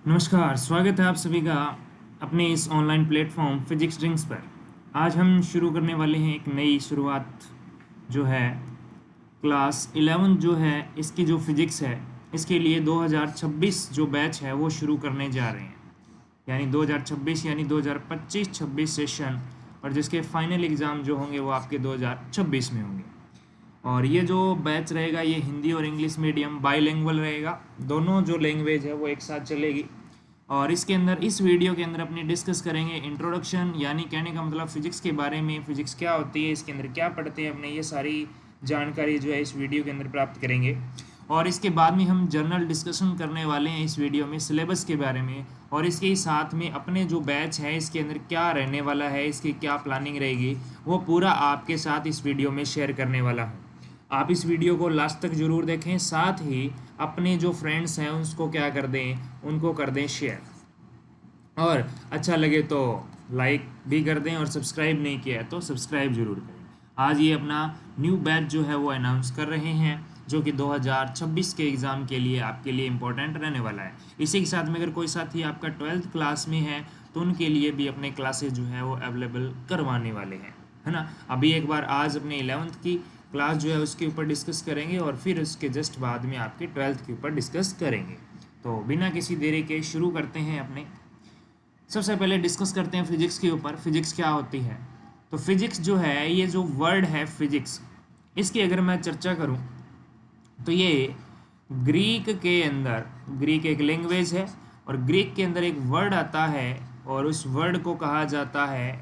नमस्कार, स्वागत है आप सभी का अपने इस ऑनलाइन प्लेटफॉर्म फिजिक्स ड्रिंक्स पर। आज हम शुरू करने वाले हैं एक नई शुरुआत जो है क्लास 11 जो है इसकी जो फिजिक्स है इसके लिए 2026 जो बैच है वो शुरू करने जा रहे हैं। यानी 2026 यानी 2025-26 सेशन और जिसके फाइनल एग्ज़ाम जो होंगे वो आपके 2026 में होंगे। और ये जो बैच रहेगा ये हिंदी और इंग्लिश मीडियम बाईलिंगुअल रहेगा, दोनों जो लैंग्वेज है वो एक साथ चलेगी। और इसके अंदर इस वीडियो के अंदर अपनी डिस्कस करेंगे इंट्रोडक्शन, यानी कहने का मतलब फिजिक्स के बारे में, फिजिक्स क्या होती है, इसके अंदर क्या पढ़ते हैं, अपने ये सारी जानकारी जो है इस वीडियो के अंदर प्राप्त करेंगे। और इसके बाद में हम जर्नल डिस्कशन करने वाले हैं इस वीडियो में सिलेबस के बारे में, और इसके ही साथ में अपने जो बैच है इसके अंदर क्या रहने वाला है, इसकी क्या प्लानिंग रहेगी, वो पूरा आपके साथ इस वीडियो में शेयर करने वाला हूँ। आप इस वीडियो को लास्ट तक ज़रूर देखें, साथ ही अपने जो फ्रेंड्स हैं उसको क्या कर दें, उनको कर दें शेयर, और अच्छा लगे तो लाइक भी कर दें, और सब्सक्राइब नहीं किया है तो सब्सक्राइब जरूर करें। आज ये अपना न्यू बैच जो है वो अनाउंस कर रहे हैं जो कि 2026 के एग्ज़ाम के लिए आपके लिए इम्पोर्टेंट रहने वाला है। इसी के साथ में अगर कोई साथी आपका 12th क्लास में है तो उनके लिए भी अपने क्लासेस जो है वो अवेलेबल करवाने वाले हैं, है ना। अभी एक बार आज अपने 11th की क्लास जो है उसके ऊपर डिस्कस करेंगे और फिर उसके जस्ट बाद में आपके 12th के ऊपर डिस्कस करेंगे। तो बिना किसी देरी के शुरू करते हैं अपने। सबसे पहले डिस्कस करते हैं फिजिक्स के ऊपर, फिजिक्स क्या होती है। तो फिजिक्स जो है, ये जो वर्ड है फिजिक्स, इसकी अगर मैं चर्चा करूं तो ये ग्रीक के अंदर, ग्रीक एक लैंग्वेज है और ग्रीक के अंदर एक वर्ड आता है और उस वर्ड को कहा जाता है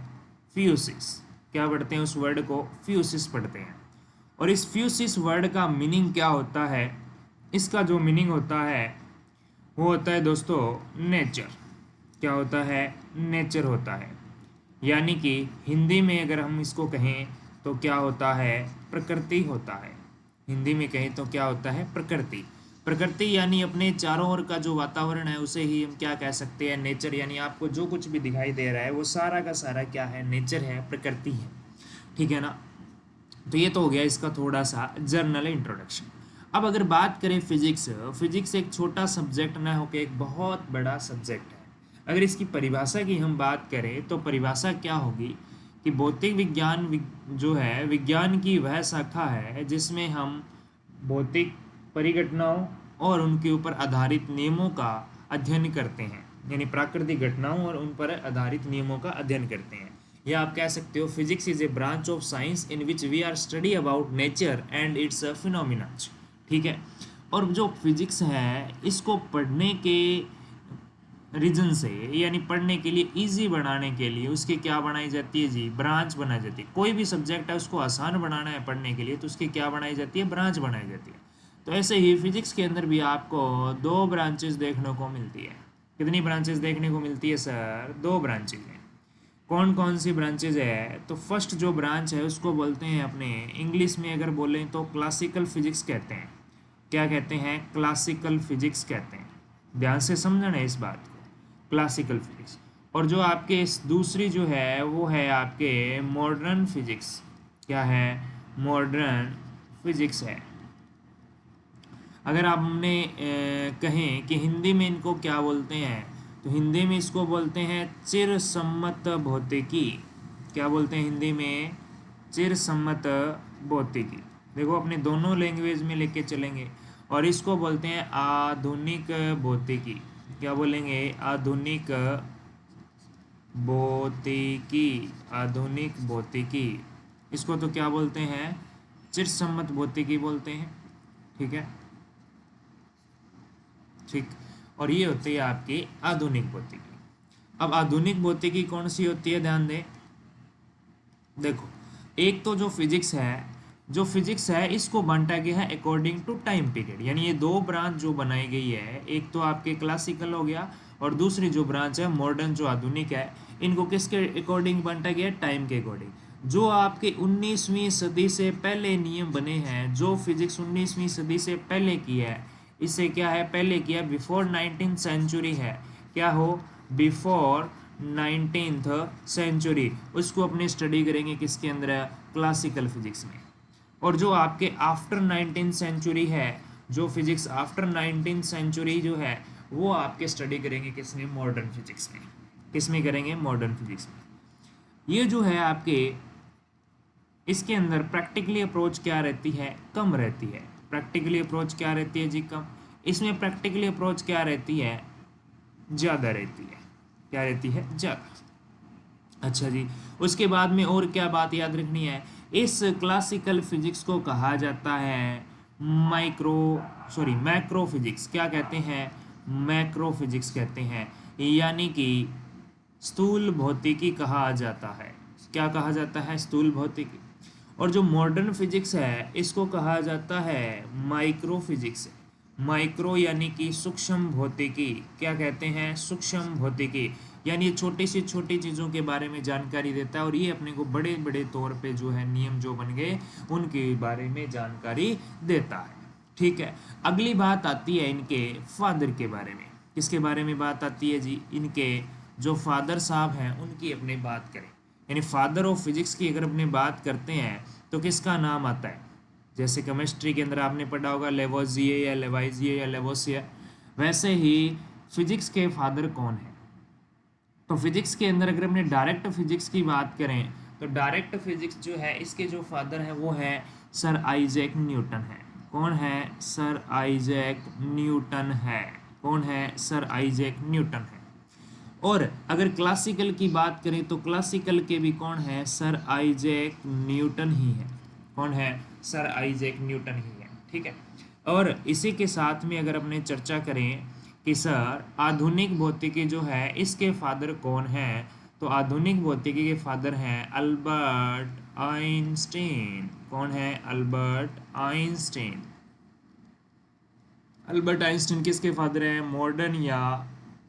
फ्यूसिस। क्या पढ़ते हैं उस वर्ड को? फ्यूसिस पढ़ते हैं। और इस फ्यूसिस वर्ड का मीनिंग क्या होता है? इसका जो मीनिंग होता है वो होता है दोस्तों नेचर। क्या होता है? नेचर होता है। यानी कि हिंदी में अगर हम इसको कहें तो क्या होता है? प्रकृति होता है। हिंदी में कहें तो क्या होता है? प्रकृति। प्रकृति यानी अपने चारों ओर का जो वातावरण है उसे ही हम क्या कह सकते हैं? नेचर। यानी आपको जो कुछ भी दिखाई दे रहा है वो सारा का सारा क्या है? नेचर है, प्रकृति है। ठीक है ना। तो ये तो हो गया इसका थोड़ा सा जर्नल इंट्रोडक्शन। अब अगर बात करें फिजिक्स, फिजिक्स एक छोटा सब्जेक्ट ना होकर एक बहुत बड़ा सब्जेक्ट है। अगर इसकी परिभाषा की हम बात करें तो परिभाषा क्या होगी कि भौतिक विज्ञान जो है विज्ञान की वह शाखा है जिसमें हम भौतिक परिघटनाओं और उनके ऊपर आधारित नियमों का अध्ययन करते हैं। यानी प्राकृतिक घटनाओं और उन पर आधारित नियमों का अध्ययन करते हैं। या आप कह सकते हो physics is a branch of science in which we are study about nature and its phenomena. ठीक है। और जो फिजिक्स है इसको पढ़ने के रीजन से, यानी पढ़ने के लिए इजी बनाने के लिए उसकी क्या बनाई जाती है जी? ब्रांच बनाई जाती है। कोई भी सब्जेक्ट है उसको आसान बनाना है पढ़ने के लिए तो उसकी क्या बनाई जाती है? ब्रांच बनाई जाती है। तो ऐसे ही फिजिक्स के अंदर भी आपको दो ब्रांचेस देखने को मिलती है। कितनी ब्रांचेस देखने को मिलती है सर? दो ब्रांचेज हैं। कौन कौन सी ब्रांचेज है? तो फर्स्ट जो ब्रांच है उसको बोलते हैं अपने इंग्लिश में अगर बोलें तो क्लासिकल फिजिक्स कहते हैं। क्या कहते हैं? क्लासिकल फिजिक्स कहते हैं। ध्यान से समझना है इस बात को, क्लासिकल फिजिक्स। और जो आपके दूसरी जो है वो है आपके मॉडर्न फिजिक्स। क्या है? मॉडर्न फिजिक्स है। अगर आप हमने कहें कि हिंदी में इनको क्या बोलते हैं तो हिंदी में इसको बोलते हैं चिरसम्मत भौतिकी। क्या बोलते हैं हिंदी में? चिरसम्मत भौतिकी। देखो अपने दोनों लैंग्वेज में लेके चलेंगे। और इसको बोलते हैं आधुनिक भौतिकी। क्या बोलेंगे? आधुनिक भौतिकी। आधुनिक भौतिकी। इसको तो क्या बोलते हैं? चिरसम्मत भौतिकी बोलते हैं। ठीक है, ठीक। और ये होती है आपकी आधुनिक भौतिकी। अब आधुनिक भौतिकी कौन सी होती है? ध्यान दें। देखो, एक तो जो फिजिक्स है, जो फिजिक्स है इसको बांटा गया है अकॉर्डिंग टू टाइम पीरियड। यानी ये दो ब्रांच जो बनाई गई है, एक तो आपके क्लासिकल हो गया और दूसरी जो ब्रांच है मॉडर्न जो आधुनिक है, इनको किसके अकॉर्डिंग बांटा गया है? टाइम के अकॉर्डिंग। जो आपके 19वीं सदी से पहले नियम बने हैं, जो फिजिक्स 19वीं सदी से पहले की है, इससे क्या है? पहले किया, बिफोर 19th सेंचुरी है। क्या हो? Before 19th century. उसको अपनी स्टडी करेंगे किसके अंदर? क्लासिकल फिजिक्स में। और जो आपके आफ्टर 19th सेंचुरी है, जो फिजिक्स आफ्टर 19th सेंचुरी जो है वो आपके स्टडी करेंगे किसमें, मॉडर्न फिजिक्स में। किसमें करेंगे, मॉडर्न फिजिक्स में। ये जो है आपके, इसके अंदर प्रैक्टिकली अप्रोच क्या रहती है, कम रहती है। प्रैक्टिकली अप्रोच क्या रहती है जी, कम। इसमें प्रैक्टिकली अप्रोच क्या रहती है, ज़्यादा रहती है। क्या रहती है, ज़्यादा। अच्छा जी, उसके बाद में और क्या बात याद रखनी है, इस क्लासिकल फिजिक्स को कहा जाता है माइक्रो सॉरी मैक्रो फिजिक्स। क्या कहते हैं, मैक्रो फिजिक्स कहते हैं, यानी कि स्थूल भौतिकी कहा जाता है। क्या कहा जाता है, स्थूल भौतिकी। और जो मॉडर्न फिजिक्स है इसको कहा जाता है माइक्रो फिजिक्स। माइक्रो यानी कि सूक्ष्म भौतिकी। क्या कहते हैं, सूक्ष्म भौतिकी। यानी ये छोटी सी छोटी चीज़ों के बारे में जानकारी देता है, और ये अपने को बड़े बड़े तौर पे जो है नियम जो बन गए उनके बारे में जानकारी देता है। ठीक है, अगली बात आती है इनके फादर के बारे में। किसके बारे में बात आती है जी, इनके जो फादर साहब हैं उनकी अपनी बात करें। यानी फादर ऑफ फिजिक्स की अगर अपनी बात करते हैं तो किसका नाम आता है, जैसे केमिस्ट्री के अंदर आपने पढ़ा होगा लेवोजिए या लेवाइजिए या लेवोसियर, वैसे ही फिजिक्स के फादर कौन है। तो फिजिक्स के अंदर अगर अपने डायरेक्ट फिजिक्स की बात करें तो डायरेक्ट फिजिक्स जो है इसके जो फादर हैं वो है सर आइजैक न्यूटन है। कौन है, सर आइजैक न्यूटन है। कौन है, सर आइजैक न्यूटन है। और अगर क्लासिकल की बात करें तो क्लासिकल के भी कौन है, सर आइजैक न्यूटन ही है। कौन है, सर आइजैक न्यूटन ही है। ठीक है, और इसी के साथ में अगर अपने चर्चा करें कि सर आधुनिक भौतिकी जो है इसके फादर कौन हैं, तो आधुनिक भौतिकी के फादर हैं अल्बर्ट आइंस्टीन। कौन है, अल्बर्ट आइंस्टीन। अल्बर्ट आइंस्टीन किसके फादर हैं, मॉडर्न या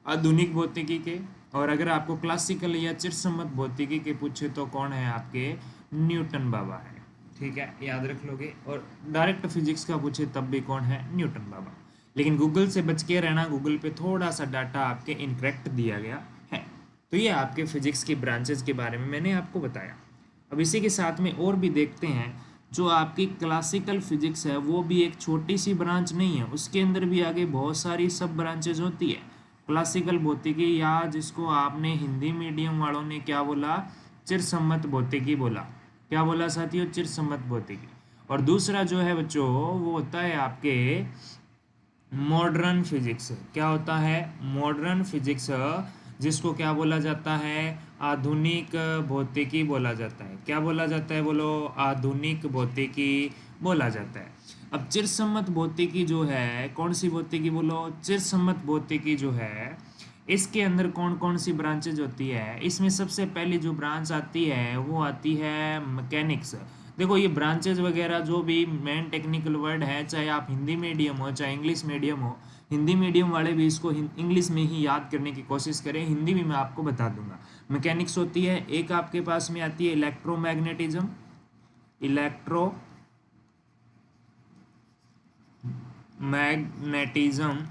आधुनिक भौतिकी के। और अगर आपको क्लासिकल या चिरसम्मत भौतिकी के पूछे तो कौन है, आपके न्यूटन बाबा है। ठीक है, याद रख लोगे। और डायरेक्ट फिजिक्स का पूछे तब भी कौन है, न्यूटन बाबा। लेकिन गूगल से बच के रहना, गूगल पे थोड़ा सा डाटा आपके इनकरेक्ट दिया गया है। तो ये आपके फिजिक्स की ब्रांचेस के बारे में मैंने आपको बताया। अब इसी के साथ में और भी देखते हैं, जो आपकी क्लासिकल फिजिक्स है वो भी एक छोटी सी ब्रांच नहीं है, उसके अंदर भी आगे बहुत सारी सब ब्रांचेज होती है। क्लासिकल भौतिकी, या जिसको आपने हिंदी मीडियम वालों ने क्या बोला, चिरसम्मत भौतिकी बोला। क्या बोला साथियों, चिरसम्मत भौतिकी। और दूसरा जो है बच्चों वो होता है आपके मॉडर्न फिजिक्स। क्या होता है, मॉडर्न फिजिक्स, जिसको क्या बोला जाता है, आधुनिक भौतिकी बोला जाता है। क्या बोला जाता है, बोलो, आधुनिक भौतिकी बोला जाता है। अब चिरसम्मत भौतिकी जो है, कौन सी भौतिकी बोलो, चिरसम्मत भौतिकी जो है, इसके अंदर कौन कौन सी ब्रांचेज होती है। इसमें सबसे पहली जो ब्रांच आती है वो आती है मैकेनिक्स। देखो ये ब्रांचेज वगैरह जो भी मेन टेक्निकल वर्ड है, चाहे आप हिंदी मीडियम हो चाहे इंग्लिश मीडियम हो, हिंदी मीडियम वाले भी इसको इंग्लिश में ही याद करने की कोशिश करें, हिंदी में मैं आपको बता दूंगा। मैकेनिक्स होती है, एक आपके पास में आती है इलेक्ट्रोमैग्नेटिज्म। Electro magnetism.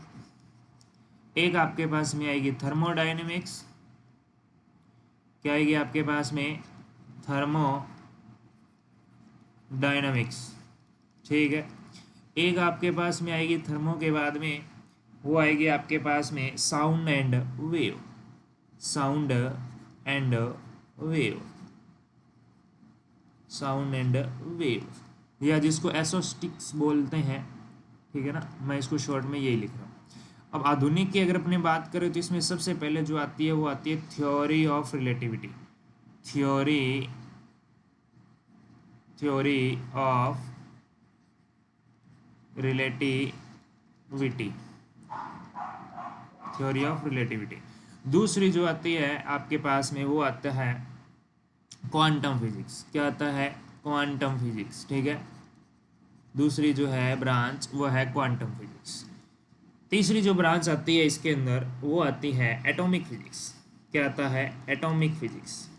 एक आपके पास में आएगी थर्मोडायनेमिक्स। क्या आएगी आपके पास में, थर्मोडायनेमिक्स। ठीक है, एक आपके पास में आएगी थर्मो के बाद में, वो आएगी आपके पास में sound and wave. Sound and wave, sound and wave, या जिसको एसोस्टिक्स बोलते हैं। ठीक है ना, मैं इसको शॉर्ट में यही लिख रहा हूँ। अब आधुनिक की अगर अपने बात करें तो इसमें सबसे पहले जो आती है वो आती है theory of relativity. Theory theory of relativity. Theory of relativity. दूसरी जो आती है आपके पास में वो आता है क्वांटम फिजिक्स। क्या आता है, क्वांटम फिजिक्स। ठीक है, दूसरी जो है ब्रांच वो है क्वांटम फिजिक्स। तीसरी जो ब्रांच आती है इसके अंदर वो आती है एटॉमिक फिजिक्स। क्या आता है, एटॉमिक फिजिक्स।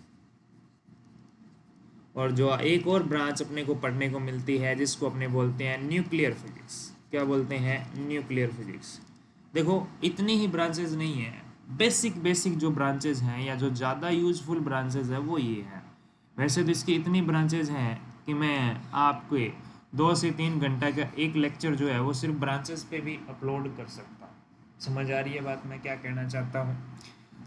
और जो एक और ब्रांच अपने को पढ़ने को मिलती है जिसको अपने बोलते हैं न्यूक्लियर फिजिक्स। क्या बोलते हैं, न्यूक्लियर फिजिक्स। देखो इतनी ही ब्रांचेज नहीं है, बेसिक बेसिक जो ब्रांचेज हैं या जो ज़्यादा यूजफुल ब्रांचेज है वो ये है। वैसे तो इसकी इतनी ब्रांचेज हैं कि मैं आपके 2 से 3 घंटा का एक लेक्चर जो है वो सिर्फ ब्रांचेस पे भी अपलोड कर सकता हूँ। समझ आ रही है बात मैं क्या कहना चाहता हूँ?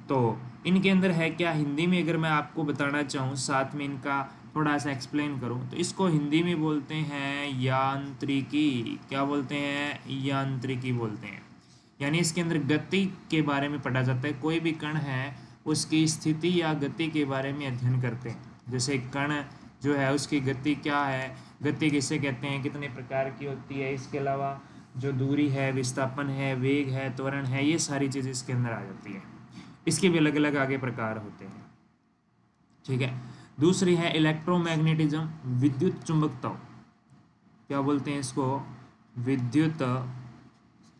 तो इनके अंदर है क्या, हिंदी में अगर मैं आपको बताना चाहूँ, साथ में इनका थोड़ा सा एक्सप्लेन करूँ, तो इसको हिंदी में बोलते हैं यांत्रिकी। क्या बोलते हैं? यांत्रिकी बोलते हैं। यानी इसके अंदर गति के बारे में पढ़ा जाता है। कोई भी कण है उसकी स्थिति या गति के बारे में अध्ययन करते हैं। जैसे कण जो है उसकी गति क्या है, गति किसे कहते हैं, कितने प्रकार की होती है, इसके अलावा जो दूरी है, विस्थापन है, वेग है, त्वरण है, ये सारी चीज़ इसके अंदर आ जाती है। इसके भी अलग अलग आगे प्रकार होते हैं। ठीक है। दूसरी है इलेक्ट्रोमैग्नेटिज्म, विद्युत चुंबकत्व। क्या बोलते हैं इसको? विद्युत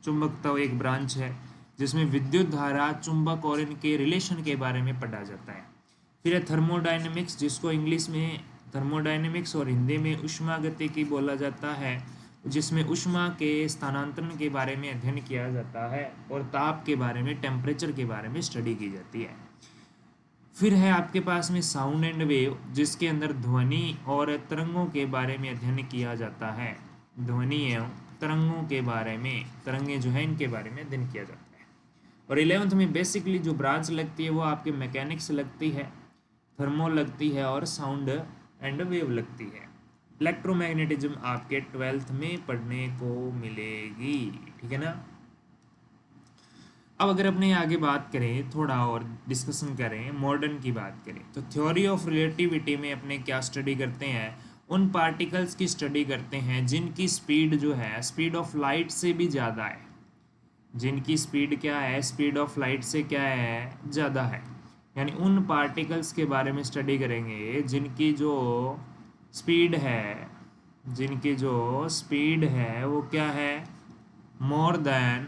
चुंबकत्व एक ब्रांच है जिसमें विद्युत धारा, चुंबक और इनके रिलेशन के बारे में पढ़ा जाता है। फिर है थर्मोडायनेमिक्स, जिसको इंग्लिश में थर्मोडायनेमिक्स और हिंदी में ऊष्मागतिकी बोला जाता है, जिसमें ऊष्मा के स्थानांतरण के बारे में अध्ययन किया जाता है और ताप के बारे में, टेम्परेचर के बारे में स्टडी की जाती है। फिर है आपके पास में साउंड एंड वेव, जिसके अंदर ध्वनि और तरंगों के बारे में अध्ययन किया जाता है। ध्वनि एवं तरंगों के बारे में, तरंगे जो है इनके बारे में अध्ययन किया जाता है। और 11th में बेसिकली जो ब्रांच लगती है वो आपके मैकेनिक्स लगती है, थर्मो लगती है और साउंड एंड वेव लगती है। इलेक्ट्रोमैग्नेटिज्म आपके 12th में पढ़ने को मिलेगी। ठीक है ना? अब अगर अपने आगे बात करें, थोड़ा और डिस्कशन करें, मॉडर्न की बात करें, तो थ्योरी ऑफ रिलेटिविटी में अपने क्या स्टडी करते हैं? उन पार्टिकल्स की स्टडी करते हैं जिनकी स्पीड जो है स्पीड ऑफ लाइट से भी ज़्यादा है। जिनकी स्पीड क्या है? स्पीड ऑफ लाइट से क्या है? ज़्यादा है। यानी उन पार्टिकल्स के बारे में स्टडी करेंगे जिनकी जो स्पीड है, जिनकी जो स्पीड है वो क्या है? More than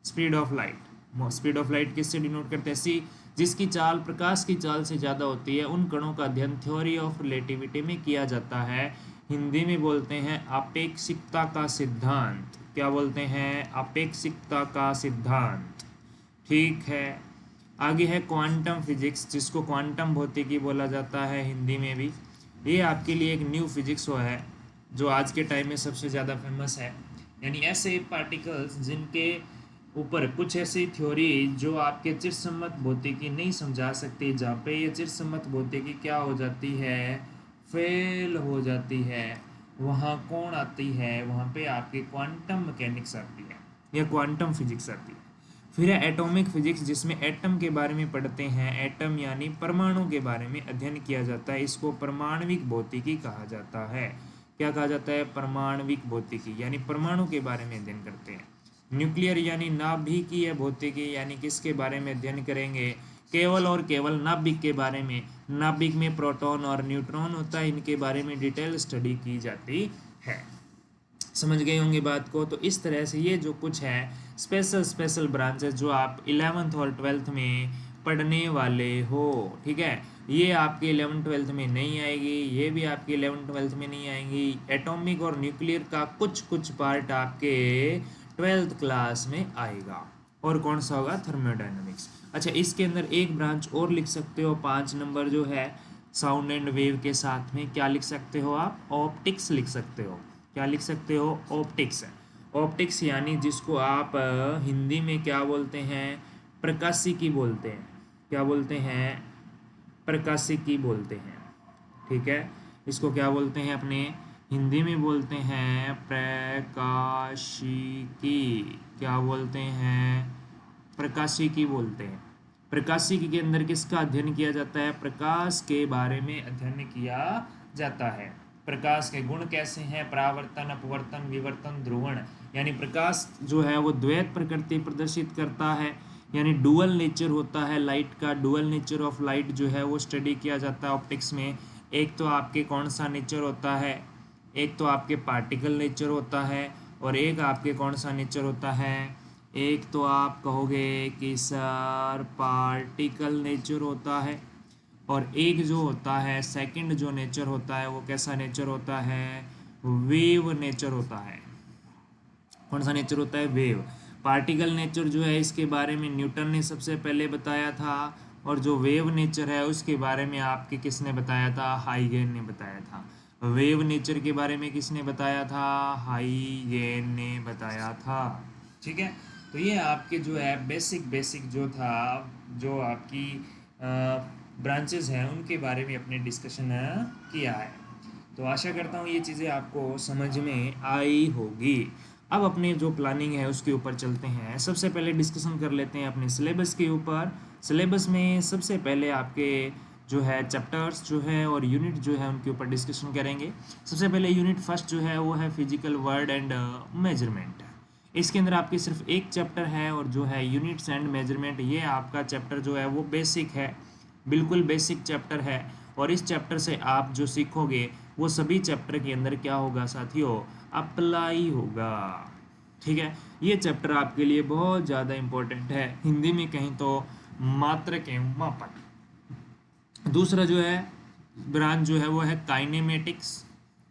speed of light. Speed of light किससे डिनोट करते हैं? सी, जिसकी चाल प्रकाश की चाल से ज़्यादा होती है, उन कणों का अध्ययन थ्योरी ऑफ रिलेटिविटी में किया जाता है। हिंदी में बोलते हैं अपेक्षिकता का सिद्धांत। क्या बोलते हैं? अपेक्षिकता का सिद्धांत। ठीक है। आगे है क्वांटम फिजिक्स, जिसको क्वांटम भौतिकी बोला जाता है हिंदी में भी। ये आपके लिए एक न्यू फिजिक्स है जो आज के टाइम में सबसे ज़्यादा फेमस है। यानी ऐसे पार्टिकल्स जिनके ऊपर कुछ ऐसी थ्योरी जो आपके चिरसम्मत भौतिकी नहीं समझा सकती, जहाँ पे ये चिरसम्मत भौतिकी क्या हो जाती है? फेल हो जाती है। वहाँ कौन आती है? वहाँ पे आपकी क्वांटम मैकेनिक्स आती है या क्वांटम फिजिक्स आती है। फिर है एटॉमिक फिजिक्स, जिसमें एटम के बारे में पढ़ते हैं। एटम यानी परमाणु के बारे में अध्ययन किया जाता है। इसको परमाणविक भौतिकी कहा जाता है। क्या कहा जाता है? परमाणविक भौतिकी, यानी परमाणु के बारे में अध्ययन करते हैं। न्यूक्लियर यानी नाभिकीय भौतिकी, यानी किसके बारे में अध्ययन करेंगे? केवल और केवल नाभिक के बारे में। नाभिक में प्रोटॉन और न्यूट्रॉन होता है, इनके बारे में डिटेल स्टडी की जाती है। समझ गए होंगे बात को? तो इस तरह से ये जो कुछ है स्पेशल ब्रांचेस जो आप 11th और 12th में पढ़ने वाले हो, ठीक है, ये आपके 11th 12th में नहीं आएगी, ये भी आपके 11th 12th में नहीं आएंगी। एटॉमिक और न्यूक्लियर का कुछ पार्ट आपके 12th क्लास में आएगा। और कौन सा होगा? थर्मोडायनामिक्स। अच्छा, इसके अंदर एक ब्रांच और लिख सकते हो, 5 नंबर जो है साउंड एंड वेव के साथ में क्या लिख सकते हो आप? ऑप्टिक्स लिख सकते हो। क्या लिख सकते हो? ऑप्टिक्स। ऑप्टिक्स यानी जिसको आप हिंदी में क्या बोलते हैं? प्रकाशिकी बोलते हैं। क्या बोलते हैं? प्रकाशिकी बोलते हैं। ठीक है, इसको क्या बोलते हैं? अपने हिंदी में बोलते हैं प्रकाशिकी। क्या बोलते हैं? प्रकाशिकी बोलते हैं। प्रकाशिकी के अंदर किसका अध्ययन किया जाता है? प्रकाश के बारे में अध्ययन किया जाता है। प्रकाश के गुण कैसे हैं? परावर्तन, अपवर्तन, विवर्तन, ध्रुवण। यानी प्रकाश जो है वो द्वैत प्रकृति प्रदर्शित करता है, यानी डुअल नेचर होता है लाइट का। डुअल नेचर ऑफ लाइट जो है वो स्टडी किया जाता है ऑप्टिक्स में। एक तो आपके कौन सा नेचर होता है? एक तो आपके पार्टिकल नेचर होता है और एक आपके कौन सा नेचर होता है? एक तो आप कहोगे कि सर पार्टिकल नेचर होता है, और एक जो होता है सेकंड जो नेचर होता है वो कैसा नेचर होता है? वेव नेचर होता है। कौन सा नेचर होता है? वेव। पार्टिकल नेचर जो है इसके बारे में न्यूटन ने सबसे पहले बताया था, और जो वेव नेचर है उसके बारे में आपके किसने बताया था? हाइगेन ने बताया था। वेव नेचर के बारे में किसने बताया था? हाइगेन ने बताया था। ठीक है, तो ये आपके जो है बेसिक बेसिक जो था, जो आपकी ब्रांचेस हैं उनके बारे में अपने डिस्कशन किया है। तो आशा करता हूँ ये चीज़ें आपको समझ में आई होगी। अब अपने जो प्लानिंग है उसके ऊपर चलते हैं। सबसे पहले डिस्कशन कर लेते हैं अपने सिलेबस के ऊपर। सिलेबस में सबसे पहले आपके जो है चैप्टर्स जो है और यूनिट जो है उनके ऊपर डिस्कशन करेंगे। सबसे पहले यूनिट फर्स्ट जो है वो है फिजिकल वर्ड एंड मेजरमेंट। इसके अंदर आपकी सिर्फ एक चैप्टर है और जो है यूनिट्स एंड मेजरमेंट, ये आपका चैप्टर जो है वो बेसिक है, बिल्कुल बेसिक चैप्टर है। और इस चैप्टर से आप जो सीखोगे वो सभी चैप्टर के अंदर क्या होगा साथियों, अप्लाई होगा। ठीक है, ये चैप्टर आपके लिए बहुत ज़्यादा इम्पोर्टेंट है, हिंदी में कहीं तो मात्रक एवं मापक। दूसरा जो है ब्रांच जो है वो है काइनेमेटिक्स।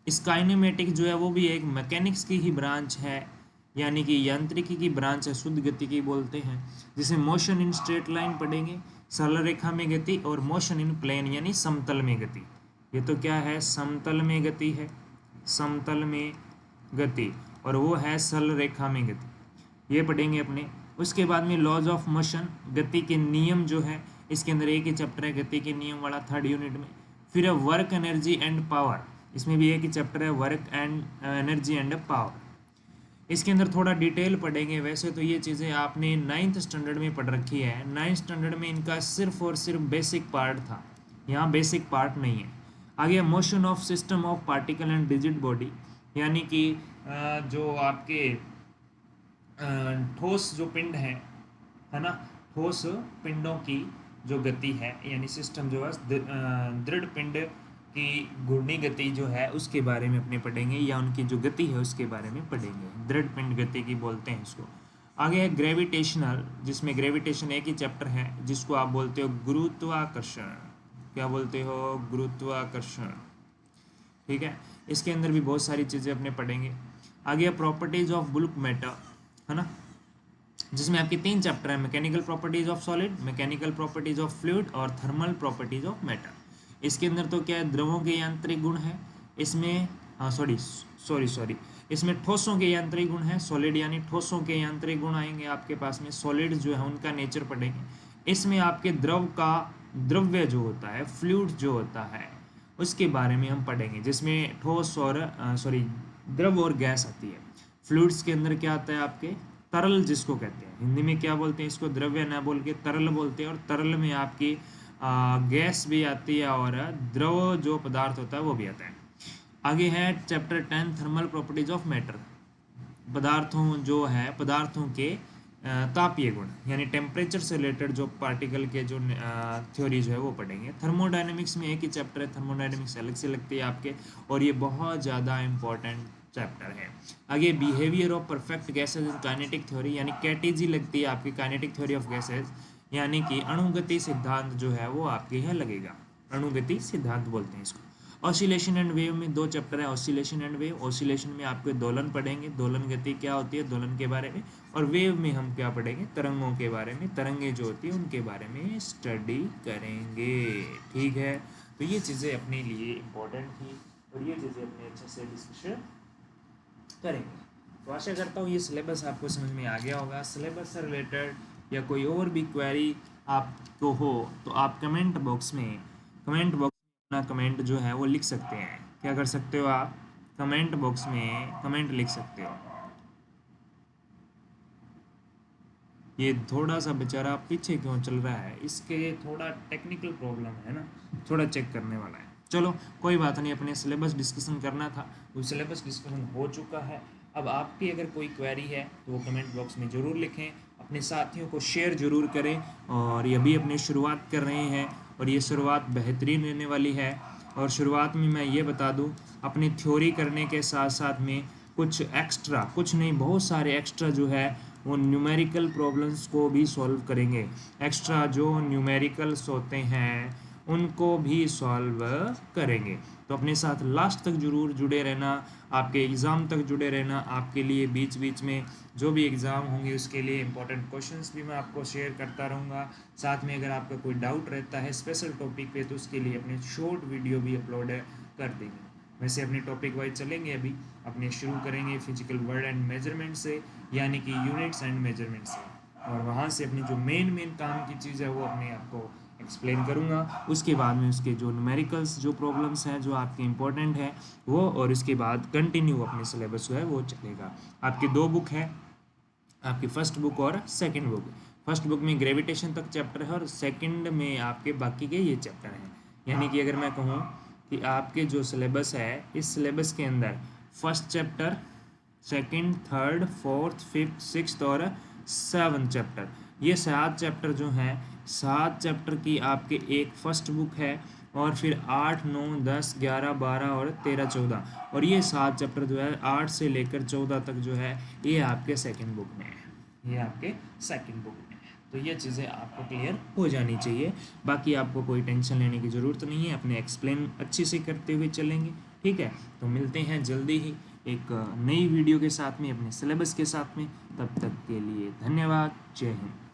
इस काइनेमेटिक्स जो है वो भी एक मैकेनिक्स की ही ब्रांच है, यानी कि यांत्रिकी की ब्रांच है, शुद्ध गति की बोलते हैं, जिसे मोशन इन स्ट्रेट लाइन पढ़ेंगे, सरल रेखा में गति, और मोशन इन प्लेन यानी समतल में गति। ये तो क्या है, समतल में गति है, समतल में गति, और वो है सरल रेखा में गति, ये पढ़ेंगे अपने। उसके बाद में लॉज ऑफ मोशन, गति के नियम जो है, इसके अंदर एक ही चैप्टर है गति के नियम वाला, थर्ड यूनिट में। फिर है वर्क एनर्जी एंड पावर, इसमें भी एक ही चैप्टर है, work and energy and power. इसके अंदर थोड़ा डिटेल पढ़ेंगे। वैसे तो ये चीज़ें आपने 9th स्टैंडर्ड में पढ़ रखी है, 9th स्टैंडर्ड में इनका सिर्फ और सिर्फ बेसिक पार्ट था, यहाँ बेसिक पार्ट नहीं है। आगे motion of system of particle and rigid body, यानी कि जो आपके ठोस जो पिंड है ना, ठोस पिंडों की जो गति है, यानी सिस्टम जो है दृढ़ पिंड की घूर्णी गति जो है उसके बारे में अपने पढ़ेंगे, या उनकी जो गति है उसके बारे में पढ़ेंगे, दृढ़ पिंड गति की बोलते हैं इसको। आगे है ग्रेविटेशनल, जिसमें ग्रेविटेशन एक ही चैप्टर है, जिसको आप बोलते हो गुरुत्वाकर्षण। क्या बोलते हो, गुरुत्वाकर्षण। ठीक है, इसके अंदर भी बहुत सारी चीज़ें अपने पढ़ेंगे। आगे प्रॉपर्टीज ऑफ बुल्क मैटर, है ना, जिसमें आपके 3 चैप्टर हैं, mechanical properties of solid, mechanical properties of fluid और थर्मल प्रॉपर्टीज ऑफ मैटर। इसके अंदर तो क्या है, द्रवों के यांत्रिक गुण है, इसमें सॉरी इसमें ठोसों के यांत्रिक गुण है, सॉलिड यानी ठोसों के यांत्रिक गुण आएंगे आपके पास में, सॉलिड जो है उनका नेचर पढ़ेंगे। इसमें आपके द्रव्य जो होता है, फ्लूइड जो होता है, उसके बारे में हम पढ़ेंगे, जिसमें ठोस और द्रव और गैस आती है। फ्लूइड्स के अंदर क्या आता है आपके, तरल जिसको कहते हैं, हिंदी में क्या बोलते हैं इसको, द्रव्य ना बोल के तरल बोलते हैं, और तरल में आपकी गैस भी आती है और द्रव जो पदार्थ होता है वो भी आता है। आगे है chapter 10 thermal properties of matter, पदार्थों के तापीय गुण, यानी टेम्परेचर से रिलेटेड जो पार्टिकल के जो थ्योरी जो है वो पढ़ेंगे। थर्मोडायनेमिक्स में एक ही चैप्टर है, थर्मोडायनेमिक्स अलग से लगती है आपके, और ये बहुत ज़्यादा इंपॉर्टेंट चैप्टर है। आगे behaviour of perfect gases in kinetic theory, यानी कैटीजी लगती है आपकी, काइनेटिक थ्योरी ऑफ गैसेज, यानी कि अणुगति सिद्धांत जो है वो आपके यहाँ लगेगा, अणुगति सिद्धांत बोलते हैं इसको। ऑसिलेशन एंड वेव में 2 चैप्टर है, ऑसिलेशन एंड वेव। ऑसिलेशन में आपके दोलन पढ़ेंगे, दोलन गति क्या होती है, दोलन के बारे में, और वेव में हम क्या पढ़ेंगे, तरंगों के बारे में, तरंगे जो होती है उनके बारे में स्टडी करेंगे। ठीक है, तो ये चीज़ें अपने लिए इम्पोर्टेंट थी और ये चीज़ें अपने अच्छे से डिस्कशन करेंगे। तो आशा करता हूँ ये सिलेबस आपको समझ में आ गया होगा। सिलेबस से रिलेटेड या कोई और भी क्वेरी आपको हो तो आप कमेंट बॉक्स में अपना कमेंट जो है वो लिख सकते हैं। क्या कर सकते हो आप, कमेंट बॉक्स में कमेंट लिख सकते हो। ये थोड़ा सा बेचारा पीछे क्यों चल रहा है, इसके थोड़ा टेक्निकल प्रॉब्लम है ना, थोड़ा चेक करने वाला है। चलो कोई बात नहीं, अपने सिलेबस डिस्कशन करना था, वो सिलेबस डिस्कशन हो चुका है। अब आपकी अगर कोई क्वेरी है तो वो कमेंट बॉक्स में ज़रूर लिखें, अपने साथियों को शेयर ज़रूर करें। और ये भी अपनी शुरुआत कर रहे हैं और ये शुरुआत बेहतरीन रहने वाली है। और शुरुआत में मैं ये बता दूँ, अपनी थ्योरी करने के साथ साथ में कुछ एक्स्ट्रा, कुछ नहीं बहुत सारे एक्स्ट्रा जो है वो न्यूमेरिकल प्रॉब्लम्स को भी सॉल्व करेंगे। एक्स्ट्रा जो न्यूमेरिकल्स होते हैं उनको भी सॉल्व करेंगे। तो अपने साथ लास्ट तक जरूर जुड़े रहना, आपके एग्ज़ाम तक जुड़े रहना। आपके लिए बीच बीच में जो भी एग्ज़ाम होंगे उसके लिए इंपॉर्टेंट क्वेश्चंस भी मैं आपको शेयर करता रहूँगा। साथ में अगर आपका कोई डाउट रहता है स्पेशल टॉपिक पे तो उसके लिए अपने शॉर्ट वीडियो भी अपलोड कर देंगे। वैसे अपने टॉपिक वाइज चलेंगे। अभी अपने शुरू करेंगे फिजिकल वर्ड एंड मेजरमेंट से, यानी कि यूनिट्स एंड मेजरमेंट से, और वहाँ से अपनी जो मेन काम की चीज़ है वो अपने आपको एक्सप्लेन करूँगा। उसके बाद में उसके जो न्यूमेरिकल्स जो प्रॉब्लम्स हैं जो आपके इंपॉर्टेंट है वो, और उसके बाद कंटिन्यू अपने सिलेबस जो है वो चलेगा। आपकी 2 बुक है, आपकी फर्स्ट बुक और सेकंड बुक। फर्स्ट बुक में ग्रेविटेशन तक चैप्टर है और सेकंड में आपके बाकी के ये चैप्टर हैं। यानी कि अगर मैं कहूँ कि आपके जो सिलेबस है, इस सिलेबस के अंदर first chapter, second, third, fourth, fifth, sixth और 7th चैप्टर, ये 7 चैप्टर जो हैं, 7 चैप्टर की आपके एक फर्स्ट बुक है, और फिर 8, 9, 10, 11, 12 और 13, 14, और ये 7 चैप्टर जो है 8 से लेकर 14 तक जो है ये आपके सेकंड बुक में है, ये आपके सेकंड बुक में है। तो ये चीज़ें आपको क्लियर हो जानी चाहिए। बाकी आपको कोई टेंशन लेने की ज़रूरत नहीं है, अपने एक्सप्लेन अच्छे से करते हुए चलेंगे। ठीक है, तो मिलते हैं जल्दी ही एक नई वीडियो के साथ में, अपने सिलेबस के साथ में। तब तक के लिए धन्यवाद। जय हिंद।